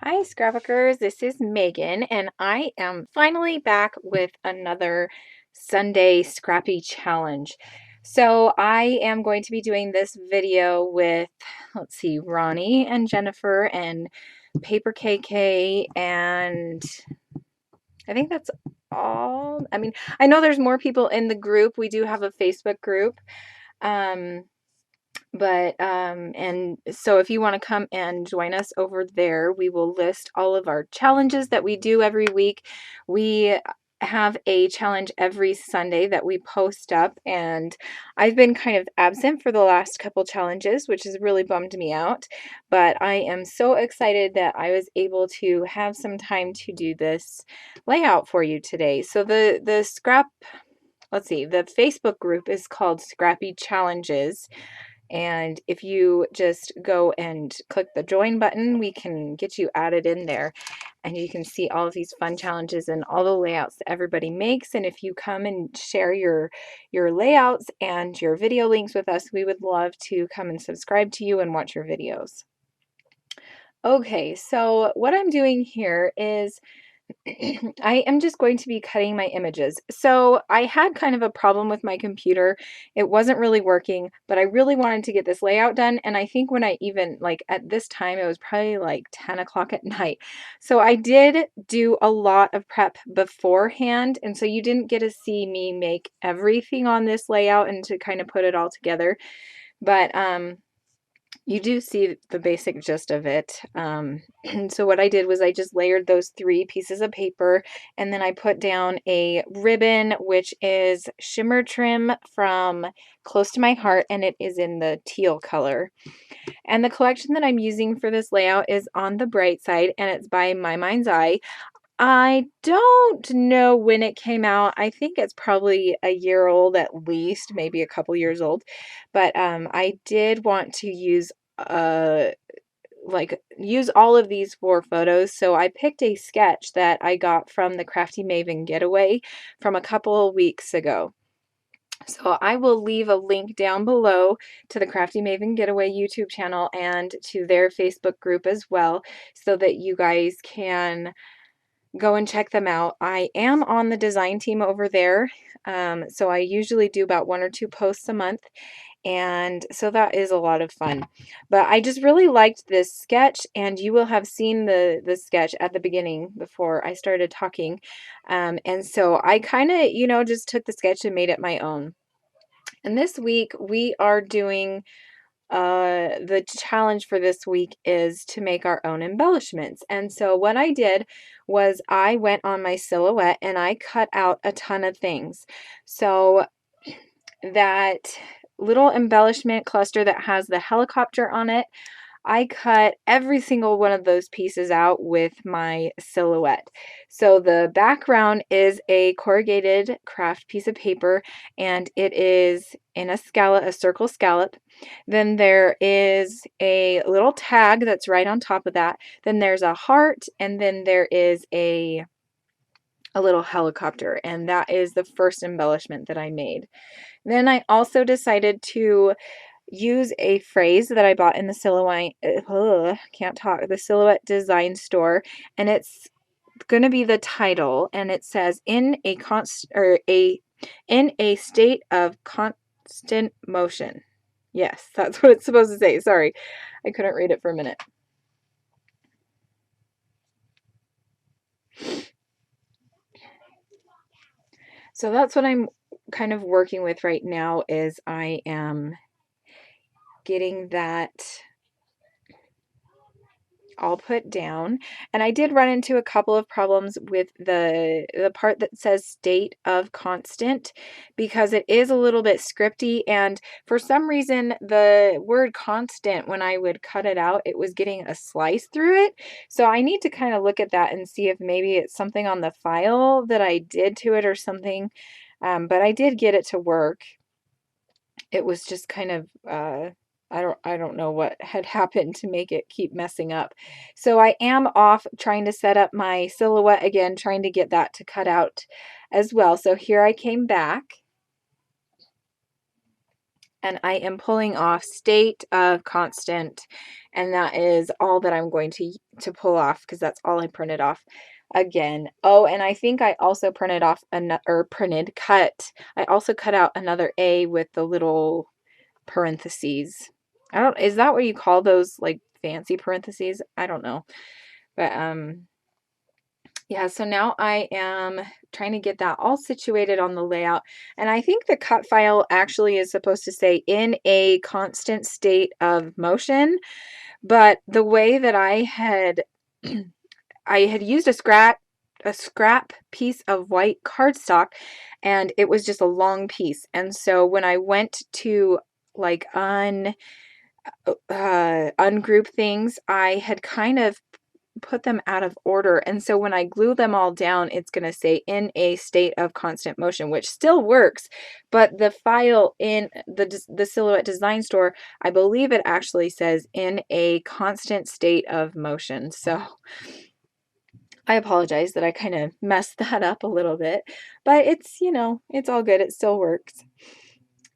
Hi, Scrapbookers. This is Megan, and I am finally back with another Sunday Scrappy challenge. So I am going to be doing this video with, let's see, Ronnie and Jennifer and Paper KK, and I think that's all. I mean, I know there's more people in the group. We do have a Facebook group. Um, and so if you want to come and join us over there, we will list all of our challenges that we do every week. We have a challenge every Sunday that we post up, and I've been kind of absent for the last couple challenges, which has really bummed me out, but I am so excited that I was able to have some time to do this layout for you today. So the Facebook group is called Scrappy Challenges. And if you just go and click the join button, we can get you added in there. And you can see all of these fun challenges and all the layouts that everybody makes. And if you come and share your layouts and your video links with us, we would love to come and subscribe to you and watch your videos. Okay, so what I'm doing here is I am just going to be cutting my images. So I had kind of a problem with my computer. It wasn't really working, but I really wanted to get this layout done. And I think when I even, like at this time, it was probably like 10 o'clock at night. So I did do a lot of prep beforehand. And so you didn't get to see me make everything on this layout and to kind of put it all together. But you do see the basic gist of it. So what I did was I just layered those 3 pieces of paper, and then I put down a ribbon, which is shimmer trim from Close to My Heart, and it is in the teal color. And the collection that I'm using for this layout is On the Bright Side, and it's by My Mind's Eye. I don't know when it came out. I think it's probably a year old at least, maybe a couple years old. But I did want to use use all of these for photos. So I picked a sketch that I got from the Crafty Maven getaway from a couple of weeks ago. So I will leave a link down below to the Crafty Maven Getaway YouTube channel and to their Facebook group as well, so that you guys can go and check them out. I am on the design team over there, so I usually do about 1 or 2 posts a month, and so that is a lot of fun. But I just really liked this sketch, and you will have seen the sketch at the beginning before I started talking, and so I kind of, just took the sketch and made it my own. And this week we are doing the challenge for this week is to make our own embellishments. And so what I did was I went on my Silhouette and I cut out a ton of things. So that little embellishment cluster that has the helicopter on it, I cut every single one of those pieces out with my Silhouette. So the background is a corrugated craft piece of paper, and it is in a scallop, a circle scallop. Then there is a little tag that's right on top of that. Then there's a heart, and then there is a little helicopter, and that is the first embellishment that I made. Then I also decided to use a phrase that I bought in the the Silhouette Design Store, and it's going to be the title, and it says in a state of constant motion. Yes, that's what it's supposed to say. Sorry, I couldn't read it for a minute. So that's what I'm kind of working with right now, is I am getting that all put down. And I did run into a couple of problems with the part that says state of constant, because it is a little bit scripty, and for some reason the word constant, when I would cut it out, it was getting a slice through it. So I need to kind of look at that and see if maybe it's something on the file that I did to it or something. But I did get it to work. It was just kind of I don't know what had happened to make it keep messing up. So I am off trying to set up my Silhouette again, trying to get that to cut out as well. So here I came back, and I am pulling off state of constant, And that is all that I'm going to pull off because that's all I printed off again. Oh, and I think I also printed off cut. I also cut out another A with the little parentheses. I don't, is that what you call those, like fancy parentheses? I don't know. But yeah, so now I am trying to get that all situated on the layout. And I think the cut file actually is supposed to say in a constant state of motion. But the way that I had used a scrap piece of white cardstock, and it was just a long piece. And so when I went to like ungroup things, I had kind of put them out of order. And so when I glue them all down, it's going to say in a state of constant motion, which still works. But the file in the Silhouette Design Store, I believe it actually says in a constant state of motion. So I apologize that I kind of messed that up a little bit, but it's, you know, it's all good. It still works.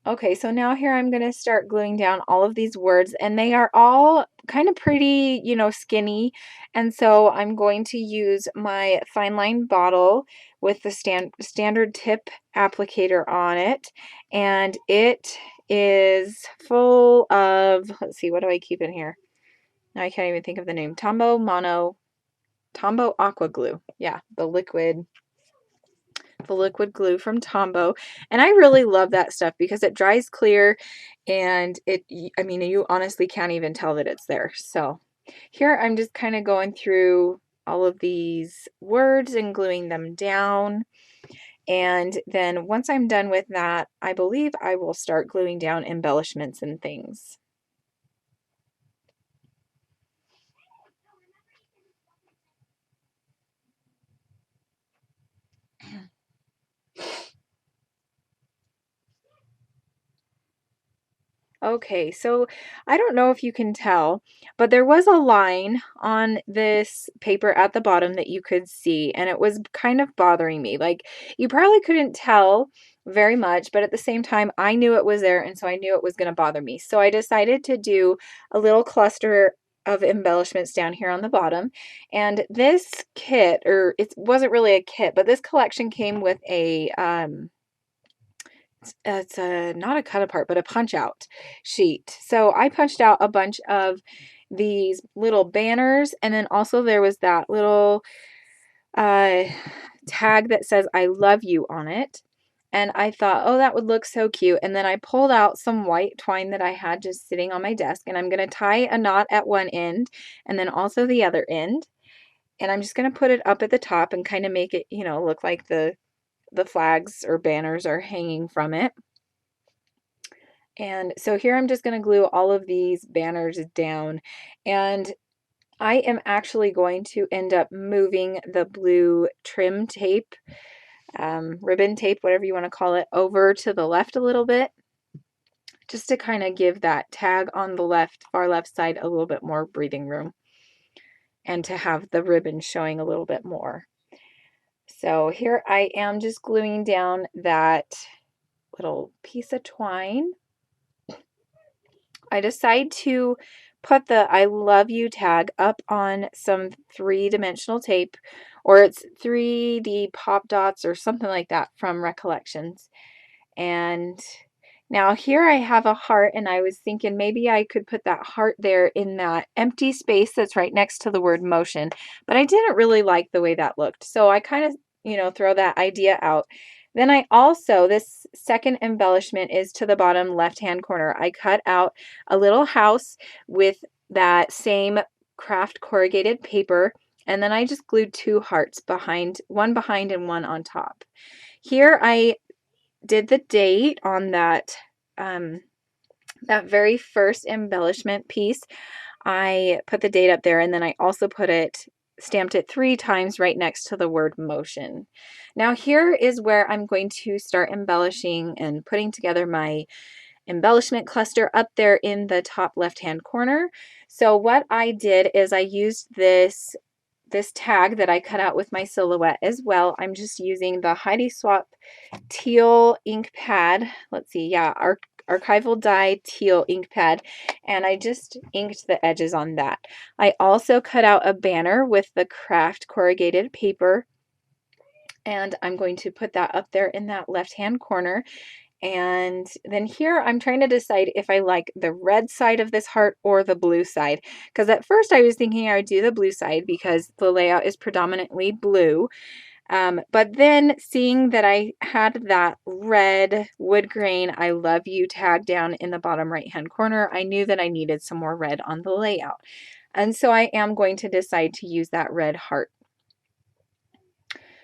Okay, so now here I'm going to start gluing down all of these words, and they are all kind of pretty, you know, skinny. And so I'm going to use my fine line bottle with the standard tip applicator on it. And it is full of, let's see, what do I keep in here? Now I can't even think of the name. Tombow Aqua Glue. Yeah, the liquid glue from Tombow. And I really love that stuff because it dries clear, and I mean, you honestly can't even tell that it's there. So here I'm just kind of going through all of these words and gluing them down. And then once I'm done with that, I believe I will start gluing down embellishments and things. Okay, so I don't know if you can tell, but there was a line on this paper at the bottom that you could see, and it was kind of bothering me. Like, you probably couldn't tell very much, but at the same time, I knew it was there, and so I knew it was going to bother me. So I decided to do a little cluster of embellishments down here on the bottom. And this kit, or it wasn't really a kit, but this collection came with a it's a not a cut apart, but a punch out sheet. So I punched out a bunch of these little banners, and then also there was that little uh, tag that says I love you on it. And I thought, oh, that would look so cute. And then I pulled out some white twine that I had just sitting on my desk, and I'm going to tie a knot at one end and then also the other end. And I'm just going to put it up at the top and kind of make it, you know, look like the flags or banners are hanging from it. And so here I'm just going to glue all of these banners down, and I am actually going to end up moving the blue trim tape, ribbon tape, whatever you want to call it, over to the left a little bit, just to kind of give that tag on the far left side a little bit more breathing room, and to have the ribbon showing a little bit more. So here I am just gluing down that little piece of twine. I decide to put the I love you tag up on some 3-dimensional tape, or it's 3D pop dots or something like that from Recollections. And now here I have a heart, and I was thinking maybe I could put that heart there in that empty space that's right next to the word motion, but I didn't really like the way that looked. So I kind of, you know, throw that idea out. Then I also, this second embellishment is to the bottom left-hand corner. I cut out a little house with that same craft corrugated paper, and then I just glued 2 hearts behind, one behind and one on top. Here I did the date on that that very first embellishment piece. I put the date up there, and then I also stamped it 3 times right next to the word motion. Now here is where I'm going to start embellishing and putting together my embellishment cluster up there in the top left-hand corner. So what I did is I used this tag that I cut out with my Silhouette as well. I'm just using the Heidi Swap teal ink pad. Let's see, yeah, archival dye teal ink pad, and I just inked the edges on that. I also cut out a banner with the craft corrugated paper, and I'm going to put that up there in that left-hand corner. And then here I'm trying to decide if I like the red side of this heart or the blue side. Because at first I was thinking I would do the blue side because the layout is predominantly blue. But then seeing that I had that red wood grain I love you tag down in the bottom right hand corner, I knew that I needed some more red on the layout. And so I am going to decide to use that red heart.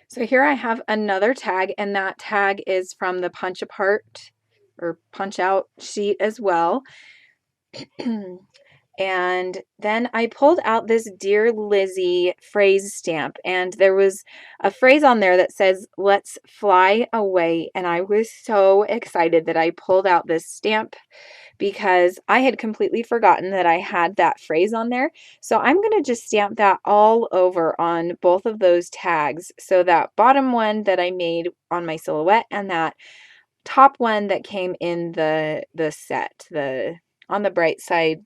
So here I have another tag, and that tag is from the punch apart or punch out sheet as well. And then I pulled out this Dear Lizzie phrase stamp, and there was a phrase on there that says, "Let's fly away." And I was so excited that I pulled out this stamp because I had completely forgotten that I had that phrase on there. So I'm going to just stamp that all over on both of those tags. So that bottom one that I made on my silhouette and that top one that came in the set, on the bright side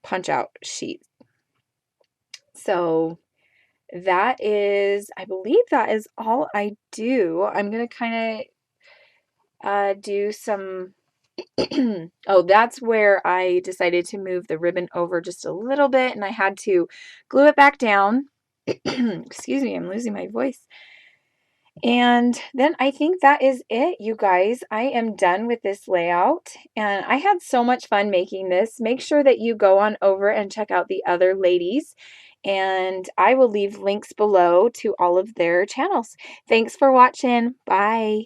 punch out sheet. So that is, I believe that is all I do. I'm going to kind of do some oh, that's where I decided to move the ribbon over just a little bit, and I had to glue it back down. Excuse me, I'm losing my voice. And then I think that is it, you guys. I am done with this layout, and I had so much fun making this. Make sure that you go on over and check out the other ladies, and I will leave links below to all of their channels. Thanks for watching. Bye.